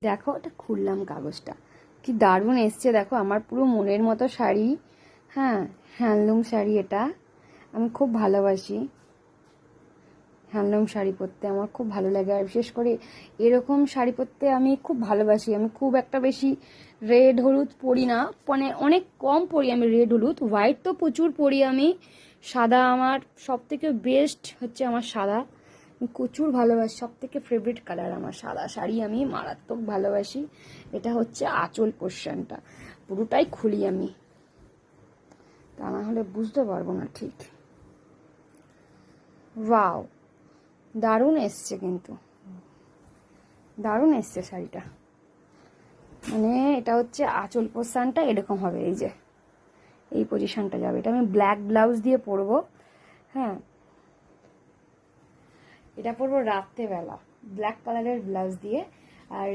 দেখো এটা খুললাম কাগজটা, কি দারুণ এসছে দেখো, আমার পুরো মনের মতো শাড়ি। হ্যাঁ, হ্যান্ডলুম শাড়ি এটা, আমি খুব ভালোবাসি হ্যান্ডলুম শাড়ি পরতে, আমার খুব ভালো লাগে। আর বিশেষ করে এরকম শাড়ি পরতে আমি খুব ভালোবাসি। আমি খুব একটা বেশি রেড হলুদ পরি না, মানে অনেক কম পরি আমি রেড হলুদ। হোয়াইট তো প্রচুর পরি আমি। সাদা আমার সব থেকে বেস্ট হচ্ছে আমার সাদা, আমি প্রচুর ভালোবাসি। সব থেকে ফেভারিট কালার আমার সাদা, শাড়ি আমি মারাত্মক ভালোবাসি। এটা হচ্ছে আঁচল পোর্শনটা, পুরোটাই খুলি আমি, তা না হলে বুঝতে পারবো না ঠিক। ওয়াও, দারুণ এসছে, কিন্তু দারুণ এসছে শাড়িটা। মানে এটা হচ্ছে আঁচল পোর্শনটা এরকম হবে, এই যে এই পজিশনটা যাবে। এটা আমি ব্ল্যাক ব্লাউজ দিয়ে পরবো। হ্যাঁ, এটা পরবো রাত্রেবেলা ব্ল্যাক কালারের ব্লাউজ দিয়ে। আর